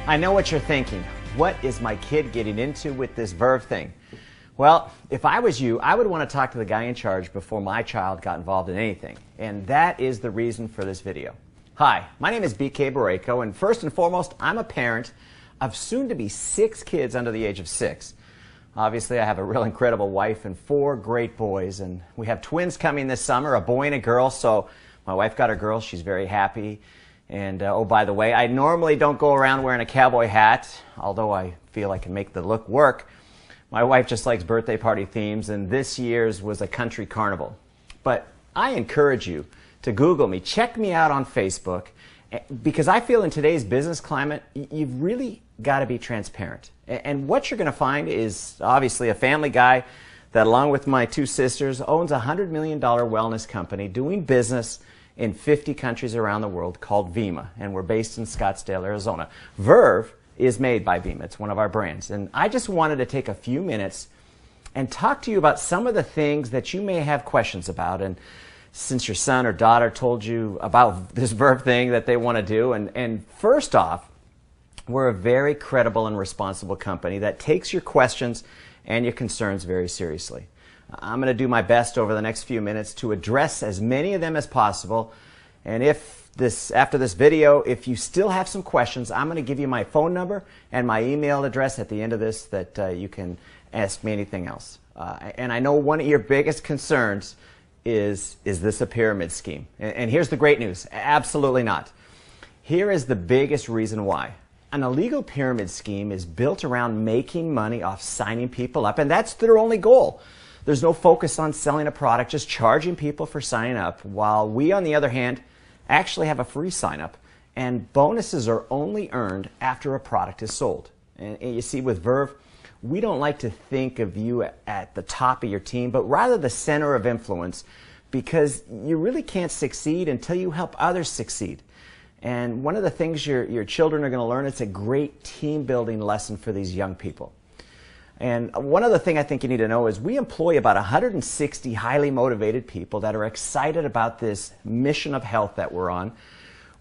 I know what you're thinking. What is my kid getting into with this Verve thing? Well, if I was you, I would want to talk to the guy in charge before my child got involved in anything. And that is the reason for this video. Hi, my name is BK Barreco, and first and foremost, I'm a parent of soon-to-be 6 kids under the age of 6. Obviously, I have a real incredible wife and 4 great boys, and we have twins coming this summer, a boy and a girl, so my wife got her girl. She's very happy. And, oh, by the way, I normally don't go around wearing a cowboy hat, although I feel I can make the look work. My wife just likes birthday party themes, and this year's was a country carnival. But I encourage you to Google me, check me out on Facebook, because I feel in today's business climate, you've really got to be transparent. And what you're going to find is obviously a family guy that, along with my 2 sisters, owns a $100 million wellness company doing business in 50 countries around the world called Vima, and we're based in Scottsdale, Arizona. Verve is made by Vima. It's one of our brands. And I just wanted to take a few minutes and talk to you about some of the things that you may have questions about. And since your son or daughter told you about this Verve thing that they want to do, and first off, we're a very credible and responsible company that takes your questions and your concerns very seriously. I'm going to do my best over the next few minutes to address as many of them as possible. And after this video, if you still have some questions, I'm going to give you my phone number and my email address at the end of this that you can ask me anything else. And I know one of your biggest concerns is this a pyramid scheme? And here's the great news. Absolutely not. Here is the biggest reason why. An illegal pyramid scheme is built around making money off signing people up, and that's their only goal. There's no focus on selling a product, just charging people for signing up, while we, on the other hand, actually have a free sign-up, and bonuses are only earned after a product is sold. And you see, with Verve, we don't like to think of you at the top of your team, but rather the center of influence, because you really can't succeed until you help others succeed. And one of the things your children are going to learn, it's a great team-building lesson for these young people. And one other thing I think you need to know is we employ about 160 highly motivated people that are excited about this mission of health that we're on.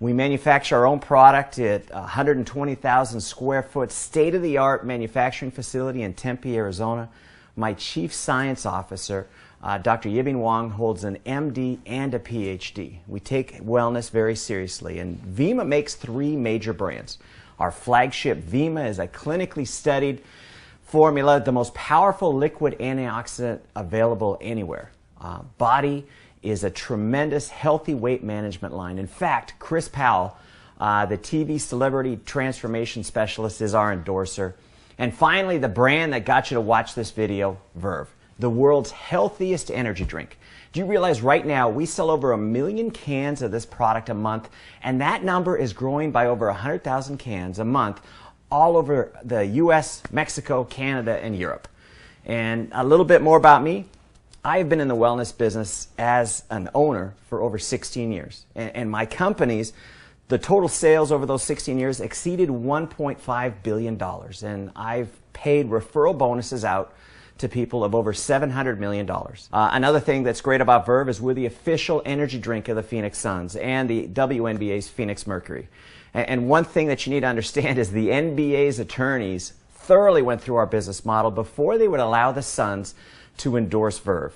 We manufacture our own product at 120,000 square foot state-of-the-art manufacturing facility in Tempe, Arizona. My chief science officer, Dr. Yibing Wang, holds an MD and a PhD. We take wellness very seriously, and Vima makes 3 major brands. Our flagship Vima is a clinically studied formula, the most powerful liquid antioxidant available anywhere. Body is a tremendous healthy weight management line. In fact, Chris Powell, the TV celebrity transformation specialist, is our endorser. And finally, the brand that got you to watch this video, Verve, the world's healthiest energy drink. Do you realize right now we sell over 1 million cans of this product a month, and that number is growing by over 100,000 cans a month all over the US, Mexico, Canada, and Europe. And a little bit more about me. I've been in the wellness business as an owner for over 16 years. And my companies, the total sales over those 16 years exceeded $1.5 billion. And I've paid referral bonuses out to people of over $700 million. Another thing that's great about Verve is we're the official energy drink of the Phoenix Suns and the WNBA's Phoenix Mercury. And one thing that you need to understand is the NBA's attorneys thoroughly went through our business model before they would allow the Suns to endorse Verve.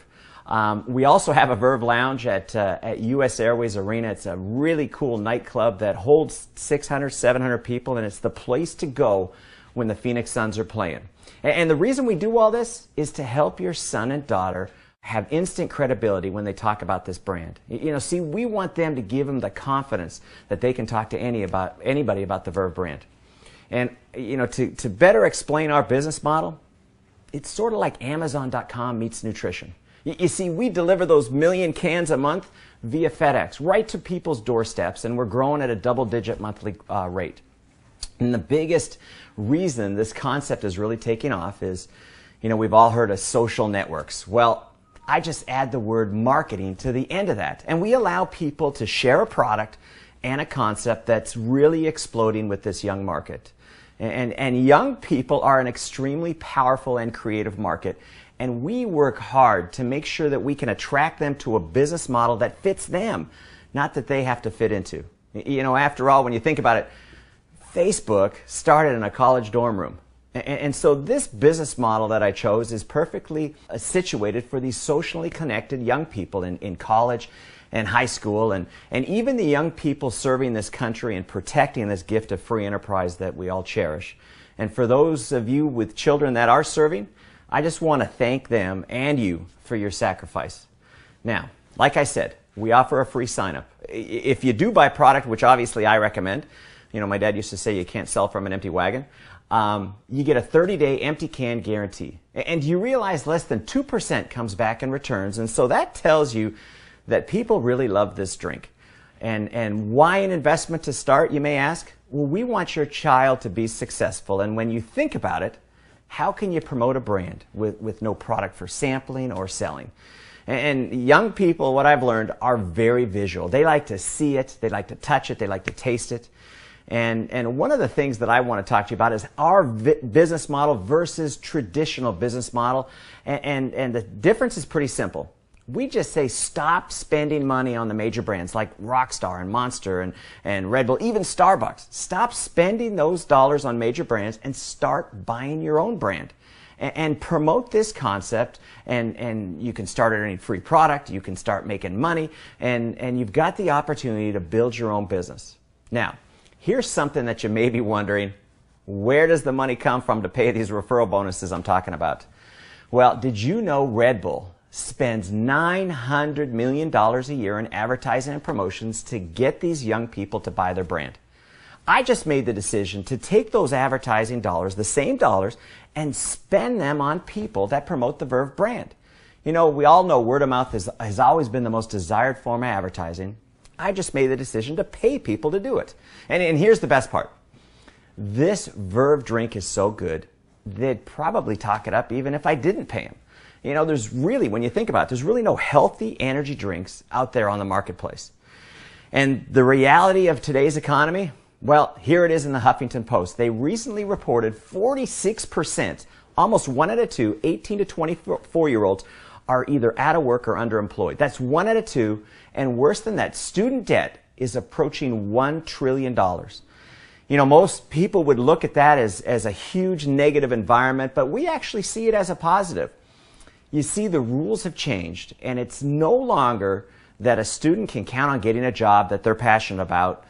We also have a Verve Lounge at US Airways Arena. It's a really cool nightclub that holds 600, 700 people, and it's the place to go when the Phoenix Suns are playing. And the reason we do all this is to help your son and daughter have instant credibility when they talk about this brand. You know, see, we want them to give them the confidence that they can talk to anybody about the Verve brand. And, you know, to better explain our business model, it's sort of like Amazon.com meets nutrition. You see, we deliver those 1 million cans a month via FedEx right to people's doorsteps, and we're growing at a double-digit monthly rate. And the biggest reason this concept is really taking off is, you know, we've all heard of social networks. Well, I just add the word marketing to the end of that. And we allow people to share a product and a concept that's really exploding with this young market. And young people are an extremely powerful and creative market. And we work hard to make sure that we can attract them to a business model that fits them, not that they have to fit into. You know, after all, when you think about it, Facebook started in a college dorm room. And so this business model that I chose is perfectly situated for these socially connected young people in college and high school, and even the young people serving this country and protecting this gift of free enterprise that we all cherish. And for those of you with children that are serving, I just want to thank them and you for your sacrifice. Now, like I said, we offer a free sign-up. If you do buy product, which obviously I recommend, you know, my dad used to say you can't sell from an empty wagon, you get a 30-day empty can guarantee. And you realize less than 2% comes back in returns, and so that tells you that people really love this drink. And why an investment to start, you may ask? Well, we want your child to be successful, and when you think about it, how can you promote a brand with no product for sampling or selling? And young people, what I've learned, are very visual. They like to see it, they like to touch it, they like to taste it. And one of the things that I want to talk to you about is our business model versus traditional business model. And the difference is pretty simple. We just say stop spending money on the major brands like Rockstar and Monster and Red Bull, even Starbucks. Stop spending those dollars on major brands and start buying your own brand. And promote this concept, and you can start earning free product, you can start making money, and you've got the opportunity to build your own business. Now, here's something that you may be wondering, where does the money come from to pay these referral bonuses I'm talking about? Well, did you know Red Bull spends $900 million a year in advertising and promotions to get these young people to buy their brand? I just made the decision to take those advertising dollars, the same dollars, and spend them on people that promote the Verve brand. You know, we all know word of mouth has always been the most desired form of advertising. I just made the decision to pay people to do it. And here's the best part. This Verve drink is so good, they'd probably talk it up even if I didn't pay them. You know, there's really, when you think about it, there's really no healthy energy drinks out there on the marketplace. And the reality of today's economy, well, here it is in the Huffington Post. They recently reported 46%, almost 1 out of 2, 18 to 24-year-olds are either out of work or underemployed. That's 1 out of 2, and worse than that, student debt is approaching $1 trillion. You know, most people would look at that as a huge negative environment, but we actually see it as a positive. You see, the rules have changed, and it's no longer that a student can count on getting a job that they're passionate about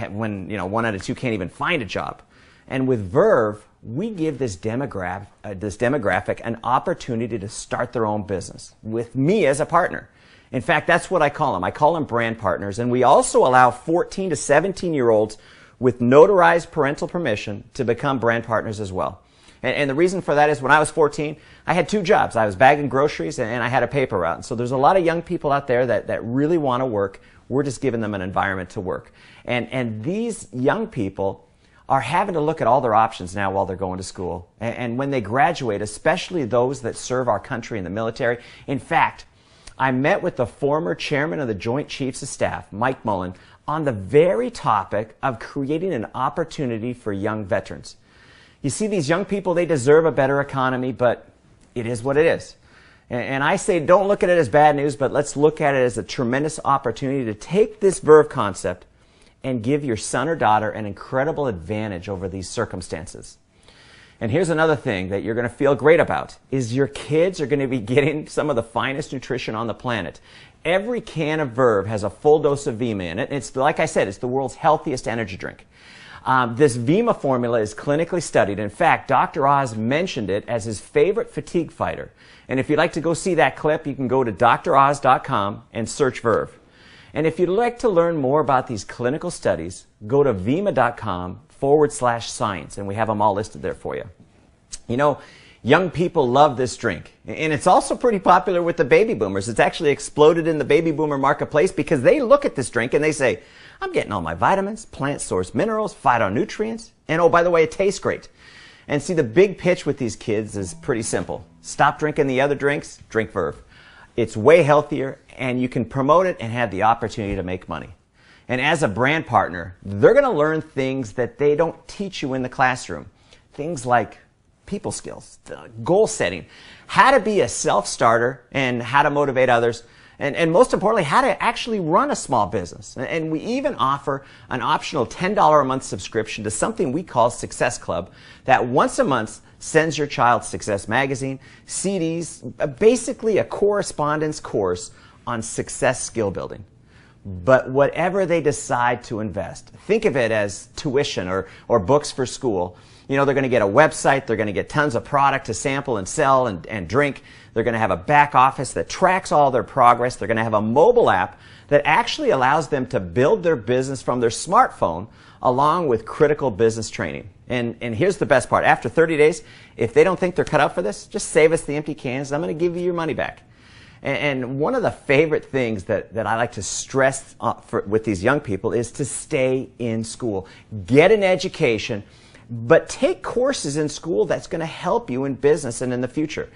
when, you know, 1 out of 2 can't even find a job. And with Verve, we give this demographic an opportunity to start their own business with me as a partner. In fact, that's what I call them. I call them brand partners. And we also allow 14 to 17-year-olds with notarized parental permission to become brand partners as well. And the reason for that is when I was 14, I had 2 jobs. I was bagging groceries and I had a paper route. And so there's a lot of young people out there that really want to work. We're just giving them an environment to work. And these young people are having to look at all their options now while they're going to school. And when they graduate, especially those that serve our country in the military. In fact, I met with the former chairman of the Joint Chiefs of Staff, Mike Mullen, on the very topic of creating an opportunity for young veterans. You see, these young people, they deserve a better economy, but it is what it is. And I say don't look at it as bad news, but let's look at it as a tremendous opportunity to take this Verve concept and give your son or daughter an incredible advantage over these circumstances. And here's another thing that you're going to feel great about, is your kids are going to be getting some of the finest nutrition on the planet. Every can of Verve has a full dose of Vima in it. It's, like I said, it's the world's healthiest energy drink. This Vima formula is clinically studied. In fact, Dr. Oz mentioned it as his favorite fatigue fighter. And if you'd like to go see that clip, you can go to droz.com and search Verve. And if you'd like to learn more about these clinical studies, go to vima.com/science, and we have them all listed there for you. You know, young people love this drink, and it's also pretty popular with the baby boomers. It's actually exploded in the baby boomer marketplace because they look at this drink and they say, I'm getting all my vitamins, plant source minerals, phytonutrients, and oh, by the way, it tastes great. And see, the big pitch with these kids is pretty simple. Stop drinking the other drinks, drink Verve. It's way healthier, and you can promote it and have the opportunity to make money. And as a brand partner, they're going to learn things that they don't teach you in the classroom. Things like people skills, goal setting, how to be a self-starter, and how to motivate others. and most importantly, how to actually run a small business. And we even offer an optional $10 a month subscription to something we call Success Club that once a month sends your child Success Magazine, CDs, basically a correspondence course on success skill building. But whatever they decide to invest, think of it as tuition or books for school. You know, they're going to get a website, they're going to get tons of product to sample and sell and drink. They're going to have a back office that tracks all their progress. They're going to have a mobile app that actually allows them to build their business from their smartphone along with critical business training. And here's the best part. After 30 days, if they don't think they're cut out for this, just save us the empty cans. I'm going to give you your money back. And one of the favorite things that I like to stress with these young people is to stay in school. Get an education, but take courses in school that's going to help you in business and in the future.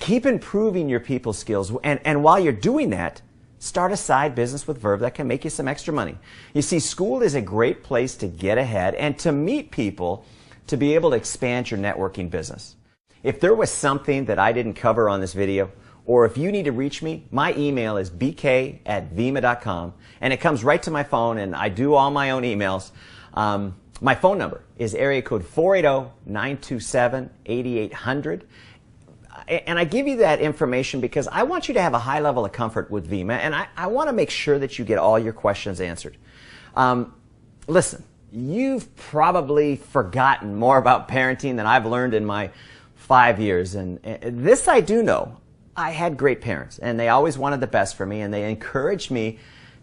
Keep improving your people skills. And while you're doing that, start a side business with Verve that can make you some extra money. You see, school is a great place to get ahead and to meet people to be able to expand your networking business. If there was something that I didn't cover on this video, or if you need to reach me, my email is bk@vima.com, and it comes right to my phone, and I do all my own emails. My phone number is area code 480-927-8800. And I give you that information because I want you to have a high level of comfort with Vima, and I want to make sure that you get all your questions answered. Listen, you've probably forgotten more about parenting than I've learned in my 5 years, and this I do know. I had great parents, and they always wanted the best for me, and they encouraged me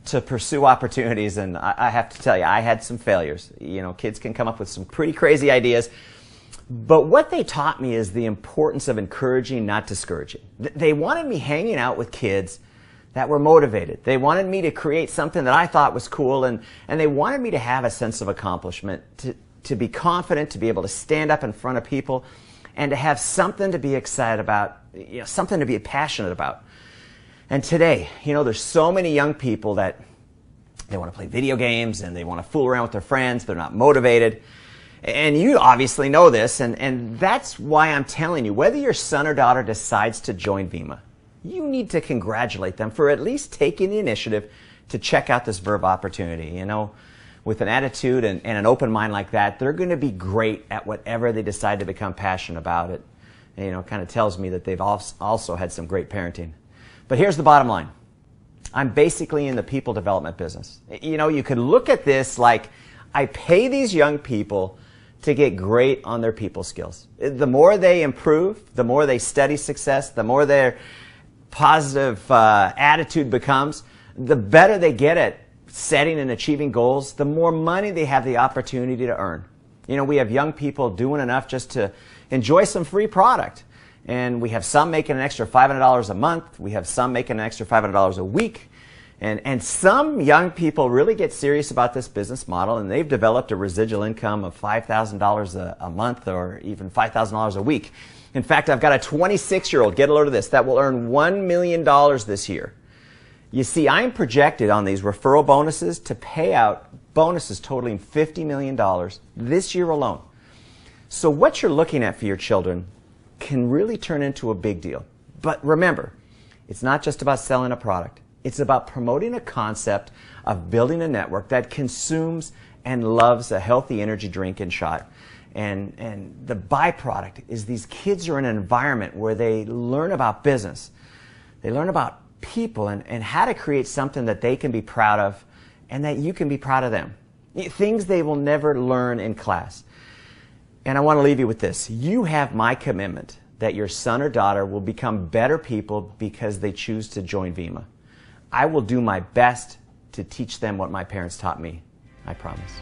to pursue opportunities, and I have to tell you, I had some failures. You know, kids can come up with some pretty crazy ideas, but what they taught me is the importance of encouraging, not discouraging. They wanted me hanging out with kids that were motivated. They wanted me to create something that I thought was cool, and they wanted me to have a sense of accomplishment, to be confident, to be able to stand up in front of people, and to have something to be excited about, you know, something to be passionate about. And today, you know, there's so many young people that they want to play video games and they want to fool around with their friends. They're not motivated. And you obviously know this, and that's why I'm telling you, whether your son or daughter decides to join Vima, you need to congratulate them for at least taking the initiative to check out this Verve opportunity. You know, with an attitude and an open mind like that, they're going to be great at whatever they decide to become passionate about it. And, you know, it kind of tells me that they've also had some great parenting. But here's the bottom line. I'm basically in the people development business. You know, you could look at this like I pay these young people to get great on their people skills. The more they improve, the more they study success, the more their positive attitude becomes, the better they get at setting and achieving goals, the more money they have the opportunity to earn. You know, we have young people doing enough just to enjoy some free product. And we have some making an extra $500 a month. We have some making an extra $500 a week. And some young people really get serious about this business model, and they've developed a residual income of $5,000 a month or even $5,000 a week. In fact, I've got a 26-year-old, get a load of this, that will earn $1 million this year. You see, I'm projected on these referral bonuses to pay out bonuses totaling $50 million this year alone. So what you're looking at for your children can really turn into a big deal. But remember, it's not just about selling a product. It's about promoting a concept of building a network that consumes and loves a healthy energy drink and shot. And the byproduct is these kids are in an environment where they learn about business. They learn about people and how to create something that they can be proud of and that you can be proud of them. Things they will never learn in class. And I want to leave you with this. You have my commitment that your son or daughter will become better people because they choose to join Vima. I will do my best to teach them what my parents taught me. I promise.